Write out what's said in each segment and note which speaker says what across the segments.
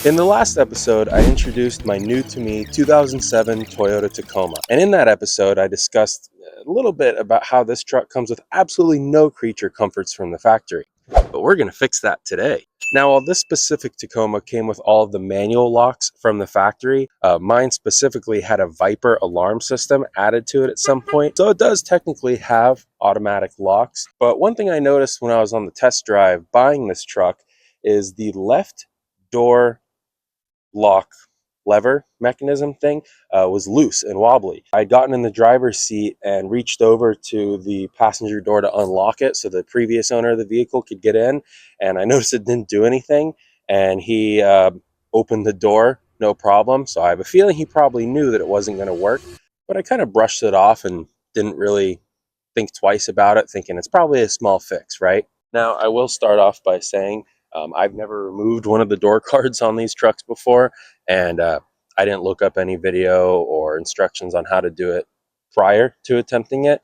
Speaker 1: In the last episode, I introduced my new to me 2007 Toyota Tacoma. And in that episode, I discussed a little bit about how this truck comes with absolutely no creature comforts from the factory. But we're going to fix that today. Now, while this specific Tacoma came with all of the manual locks from the factory, mine specifically had a Viper alarm system added to it at some point. So it does technically have automatic locks. But one thing I noticed when I was on the test drive buying this truck is the left door lock lever mechanism thing was loose and wobbly. I'd gotten in the driver's seat and reached over to the passenger door to unlock it so the previous owner of the vehicle could get in, and I noticed it didn't do anything, and he opened the door no problem. So I have a feeling he probably knew that it wasn't going to work, but I kind of brushed it off and didn't really think twice about it, thinking it's probably a small fix, right? Now, I will start off by saying I've never removed one of the door cards on these trucks before, and I didn't look up any video or instructions on how to do it prior to attempting it.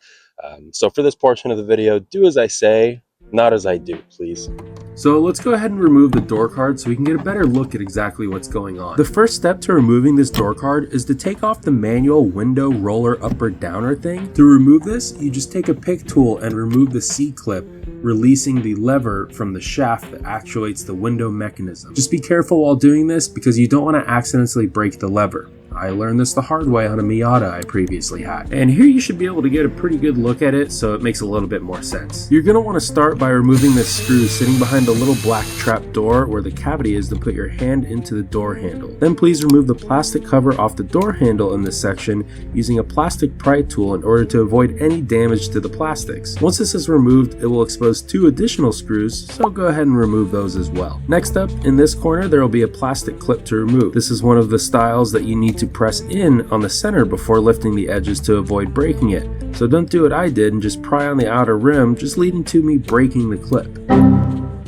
Speaker 1: So for this portion of the video, do as I say, not as I do, please.
Speaker 2: So let's go ahead and remove the door card so we can get a better look at exactly what's going on. The first step to removing this door card is to take off the manual window roller up or downer thing. To remove this, you just take a pick tool and remove the C-clip, releasing the lever from the shaft that actuates the window mechanism. Just be careful while doing this because you don't want to accidentally break the lever. I learned this the hard way on a Miata I previously had. And here you should be able to get a pretty good look at it so it makes a little bit more sense. You're going to want to start by removing this screw sitting behind the little black trap door where the cavity is to put your hand into the door handle. Then please remove the plastic cover off the door handle in this section using a plastic pry tool in order to avoid any damage to the plastics. Once this is removed, it will expose 2 additional screws, so go ahead and remove those as well. Next up, in this corner there will be a plastic clip to remove. This is one of the styles that you need to press in on the center before lifting the edges to avoid breaking it. So don't do what I did and just pry on the outer rim, just leading to me breaking the clip.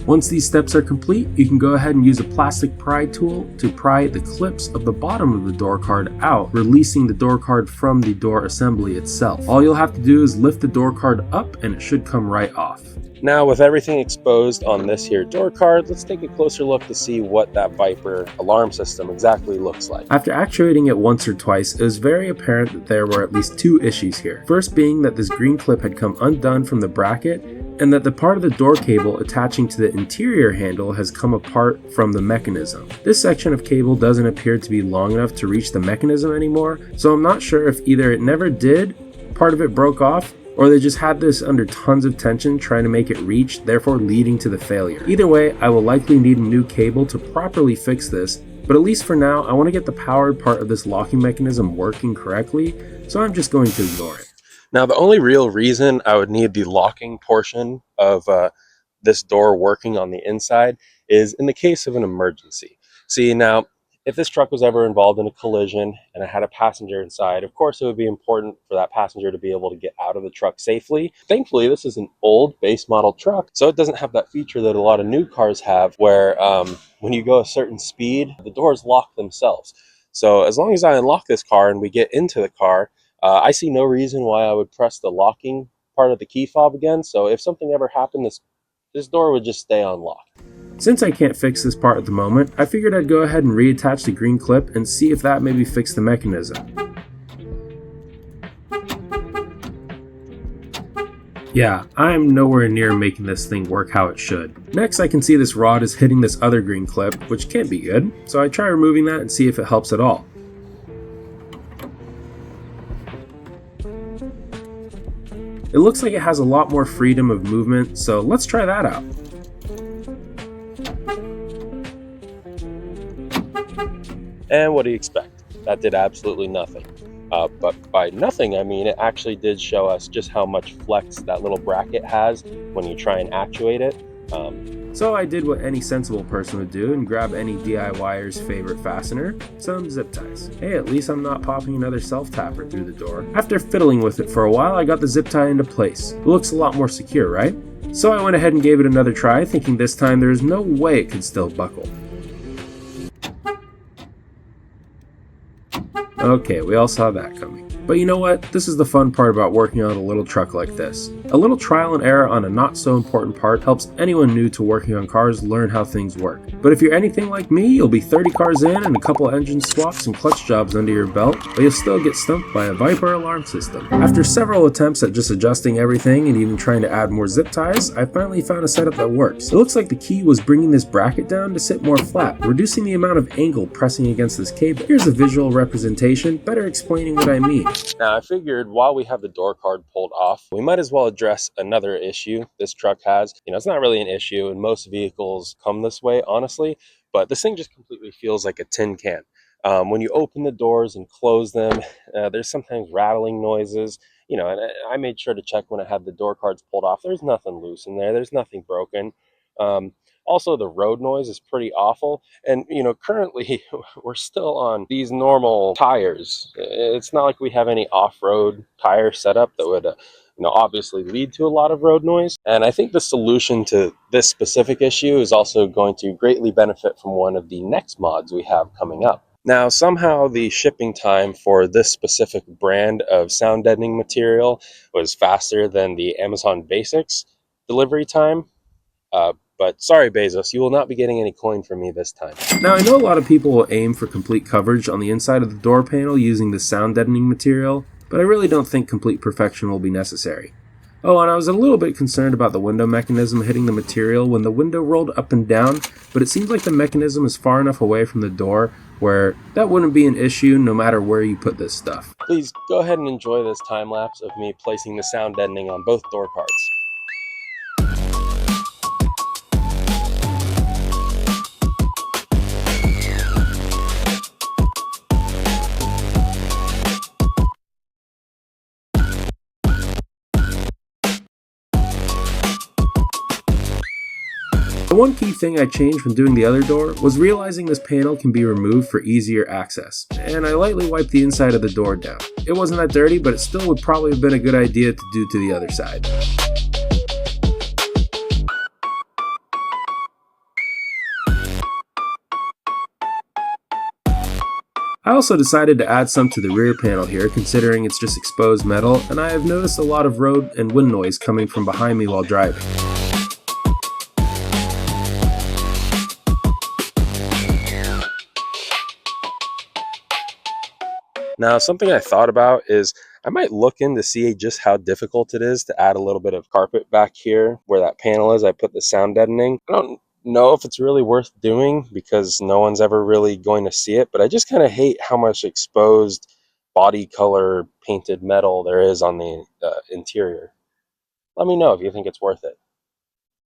Speaker 2: Once these steps are complete, you can go ahead and use a plastic pry tool to pry the clips of the bottom of the door card out, releasing the door card from the door assembly itself. All you'll have to do is lift the door card up and it should come right off.
Speaker 1: Now, with everything exposed on this here door card, let's take a closer look to see what that Viper alarm system exactly looks like.
Speaker 2: After actuating it once or twice, it was very apparent that there were at least 2 issues here. First being that this green clip had come undone from the bracket, and that the part of the door cable attaching to the interior handle has come apart from the mechanism. This section of cable doesn't appear to be long enough to reach the mechanism anymore, so I'm not sure if either it never did, part of it broke off, or they just had this under tons of tension trying to make it reach, therefore leading to the failure. Either way, I will likely need a new cable to properly fix this, but at least for now, I want to get the powered part of this locking mechanism working correctly, so I'm just going to ignore it.
Speaker 1: Now, the only real reason I would need the locking portion of this door working on the inside is in the case of an emergency. See, now, if this truck was ever involved in a collision and I had a passenger inside, of course it would be important for that passenger to be able to get out of the truck safely. Thankfully, this is an old base model truck, so it doesn't have that feature that a lot of new cars have where when you go a certain speed, the doors lock themselves. So as long as I unlock this car and we get into the car, I see no reason why I would press the locking part of the key fob again. So if something ever happened, this door would just stay unlocked.
Speaker 2: Since I can't fix this part at the moment, I figured I'd go ahead and reattach the green clip and see if that maybe fixed the mechanism. Yeah, I'm nowhere near making this thing work how it should. Next, I can see this rod is hitting this other green clip, which can't be good, so I try removing that and see if it helps at all. It looks like it has a lot more freedom of movement, so let's try that out.
Speaker 1: And what do you expect? That did absolutely nothing. But by nothing, I mean it actually did show us just how much flex that little bracket has when you try and actuate it.
Speaker 2: So I did what any sensible person would do and grab any DIYer's favorite fastener, some zip ties. Hey, at least I'm not popping another self-tapper through the door. After fiddling with it for a while, I got the zip tie into place. It looks a lot more secure, right? So I went ahead and gave it another try, thinking this time there is no way it could still buckle. Okay, we all saw that coming. But you know what? This is the fun part about working on a little truck like this. A little trial and error on a not so important part helps anyone new to working on cars learn how things work. But if you're anything like me, you'll be 30 cars in and a couple engine swaps and clutch jobs under your belt, but you'll still get stumped by a Viper alarm system. After several attempts at just adjusting everything and even trying to add more zip ties, I finally found a setup that works. It looks like the key was bringing this bracket down to sit more flat, reducing the amount of angle pressing against this cable. Here's a visual representation, better explaining what I mean.
Speaker 1: Now, I figured while we have the door card pulled off, we might as well address another issue this truck has. It's not really an issue, and most vehicles come this way, honestly, but this thing just completely feels like a tin can. When you open the doors and close them, there's sometimes rattling noises, and I made sure to check when I had the door cards pulled off. There's nothing loose in there, there's nothing broken. Um, Also, the road noise is pretty awful. And, currently we're still on these normal tires. It's not like we have any off-road tire setup that would, obviously lead to a lot of road noise. And I think the solution to this specific issue is also going to greatly benefit from one of the next mods we have coming up. Now, somehow the shipping time for this specific brand of sound deadening material was faster than the Amazon Basics delivery time. But sorry, Bezos, you will not be getting any coin from me this time.
Speaker 2: Now, I know a lot of people will aim for complete coverage on the inside of the door panel using the sound deadening material, but I really don't think complete perfection will be necessary. Oh, and I was a little bit concerned about the window mechanism hitting the material when the window rolled up and down, but it seems like the mechanism is far enough away from the door where that wouldn't be an issue no matter where you put this stuff.
Speaker 1: Please go ahead and enjoy this time lapse of me placing the sound deadening on both door cards.
Speaker 2: The one key thing I changed from doing the other door was realizing this panel can be removed for easier access, and I lightly wiped the inside of the door down. It wasn't that dirty, but it still would probably have been a good idea to do to the other side. I also decided to add some to the rear panel here, considering it's just exposed metal, and I have noticed a lot of road and wind noise coming from behind me while driving.
Speaker 1: Now, something I thought about is I might look in to see just how difficult it is to add a little bit of carpet back here where that panel is. I put the sound deadening. I don't know if it's really worth doing because no one's ever really going to see it, but I just kind of hate how much exposed body color painted metal there is on the interior. Let me know if you think it's worth it.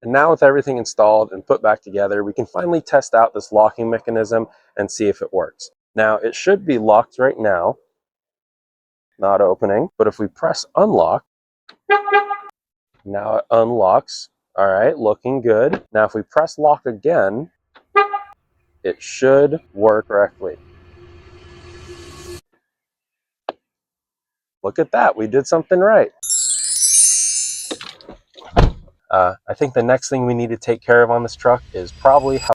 Speaker 1: And now with everything installed and put back together, we can finally test out this locking mechanism and see if it works. Now, it should be locked right now. Not opening, but if we press unlock, now it unlocks. All right, looking good. Now if we press lock again, it should work correctly. Look at that, we did something right. I think the next thing we need to take care of on this truck is probably how